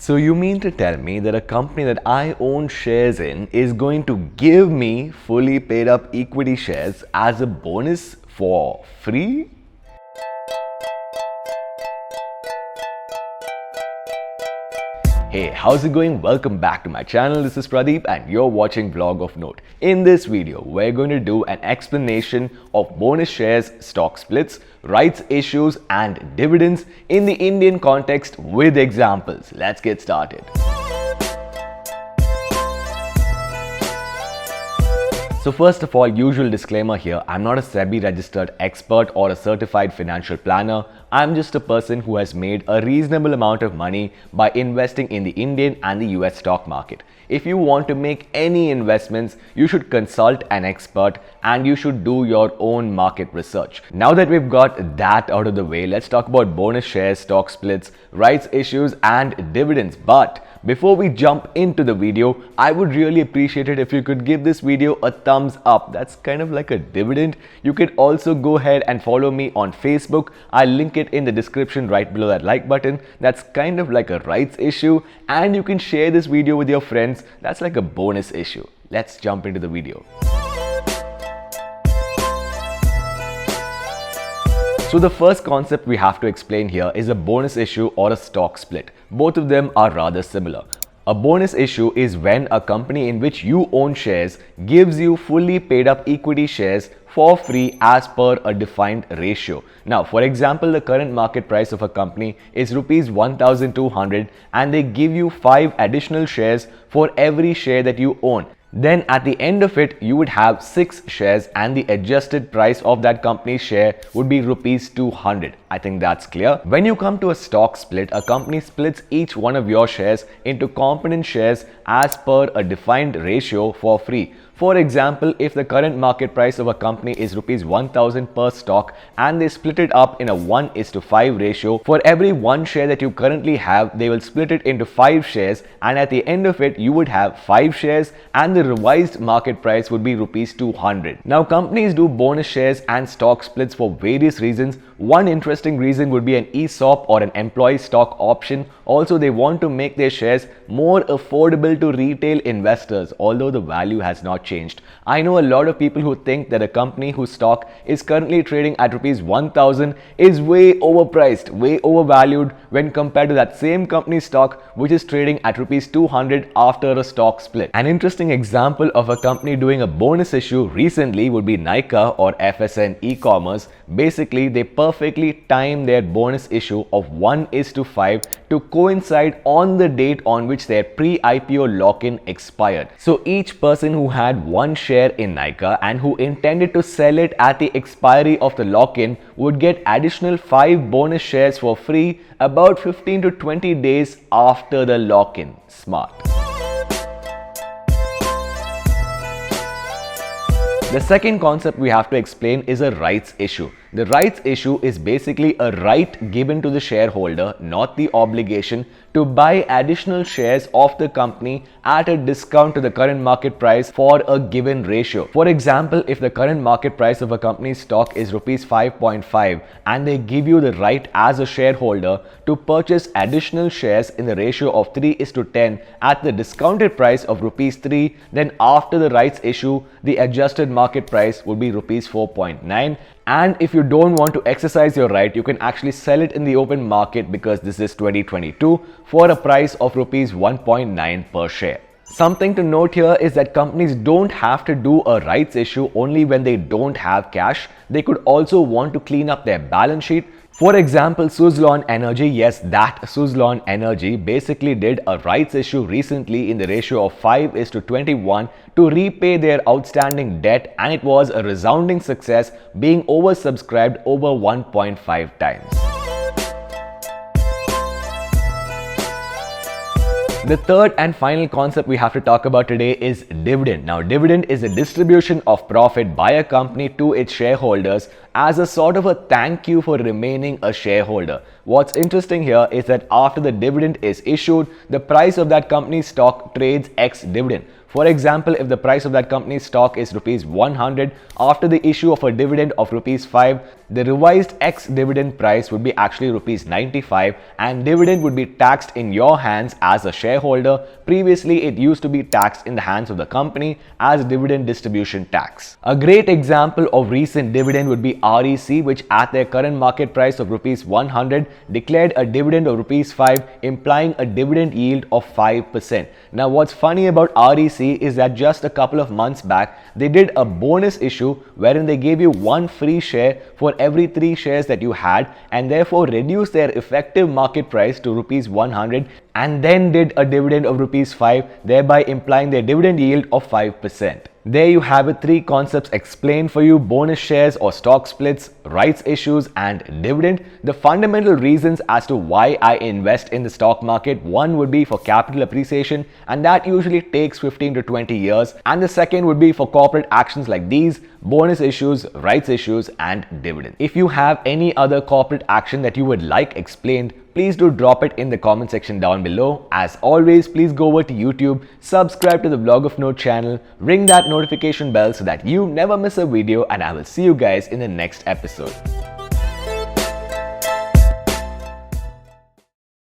So you mean to tell me that a company that I own shares in is going to give me fully paid up equity shares as a bonus for free? Hey, how's it going? Welcome back to my channel. This is Pradeep and you're watching Vlog of Note. In this video, we're going to do an explanation of bonus shares, stock splits, rights issues and dividends in the Indian context with examples. Let's get started. So first of all, usual disclaimer here, I'm not a SEBI registered expert or a certified financial planner. I'm just a person who has made a reasonable amount of money by investing in the Indian and the US stock market. If you want to make any investments, you should consult an expert and you should do your own market research. Now that we've got that out of the way, let's talk about bonus shares, stock splits, rights issues and dividends. But before we jump into the video, I would really appreciate it if you could give this video a thumbs up. That's kind of like a dividend. You could also go ahead and follow me on Facebook. I'll link it in the description right below that like button. That's kind of like a rights issue, and you can share this video with your friends. That's like a bonus issue. Let's jump into the video. So the first concept we have to explain here is a bonus issue or a stock split. Both of them are rather similar. A bonus issue is when a company in which you own shares gives you fully paid up equity shares for free as per a defined ratio. Now, for example, the current market price of a company is rupees 1,200 and they give you 5 additional shares for every share that you own. Then at the end of it, you would have 6 shares and the adjusted price of that company's share would be rupees 200. I think that's clear. When you come to a stock split, a company splits each one of your shares into component shares as per a defined ratio for free. For example, if the current market price of a company is rupees 1,000 per stock and they split it up in a 1:5 ratio, for every 1 share that you currently have, they will split it into 5 shares and at the end of it, you would have 5 shares and the revised market price would be rupees 200. Now, companies do bonus shares and stock splits for various reasons. One interesting reason would be an ESOP or an employee stock option. Also, they want to make their shares more affordable to retail investors, although the value has not changed. I know a lot of people who think that a company whose stock is currently trading at rupees 1,000 is way overpriced, way overvalued when compared to that same company's stock which is trading at rupees 200 after a stock split. An interesting example of a company doing a bonus issue recently would be Nykaa or FSN e-commerce. Basically, they perfectly time their bonus issue of 1:5 to coincide on the date on which their pre-IPO lock-in expired. So each person who had 1 share in Nykaa and who intended to sell it at the expiry of the lock-in would get additional 5 bonus shares for free about 15 to 20 days after the lock-in. Smart. The second concept we have to explain is a rights issue. The rights issue is basically a right given to the shareholder, not the obligation, to buy additional shares of the company at a discount to the current market price for a given ratio. For example, if the current market price of a company's stock is rupees 5.5 and they give you the right as a shareholder to purchase additional shares in the ratio of 3:10 at the discounted price of rupees 3, then after the rights issue, the adjusted market price would be rupees 4.9. And if you don't want to exercise your right, you can actually sell it in the open market, because this is 2022, for a price of rupees 1.9 per share. Something to note here is that companies don't have to do a rights issue only when they don't have cash. They could also want to clean up their balance sheet. For example, Suzlon Energy, yes, that Suzlon Energy basically did a rights issue recently in the ratio of 5:21 to repay their outstanding debt, and it was a resounding success, being oversubscribed over 1.5 times. The third and final concept we have to talk about today is dividend. Now, dividend is a distribution of profit by a company to its shareholders as a sort of a thank you for remaining a shareholder. What's interesting here is that after the dividend is issued, the price of that company's stock trades ex-dividend. For example, if the price of that company's stock is rupees 100, after the issue of a dividend of rupees 5, the revised ex-dividend price would be actually rupees 95 and dividend would be taxed in your hands as a shareholder. Previously, it used to be taxed in the hands of the company as dividend distribution tax. A great example of recent dividend would be REC, which at their current market price of rupees 100 declared a dividend of rupees 5, implying a dividend yield of 5%. Now, what's funny about REC is that just a couple of months back, they did a bonus issue wherein they gave you one free share for every 3 shares that you had and therefore reduced their effective market price to rupees 100 and then did a dividend of rupees 5, thereby implying their dividend yield of 5%. There you have it, 3 concepts explained for you: bonus shares or stock splits, rights issues and dividend. The fundamental reasons as to why I invest in the stock market: one would be for capital appreciation, and that usually takes 15 to 20 years, and the second would be for corporate actions like these: bonus issues, rights issues and dividend. If you have any other corporate action that you would like explained, please do drop it in the comment section down below. As always, please go over to YouTube, subscribe to the Vlog of Note channel, ring that notification bell so that you never miss a video, and I will see you guys in the next episode.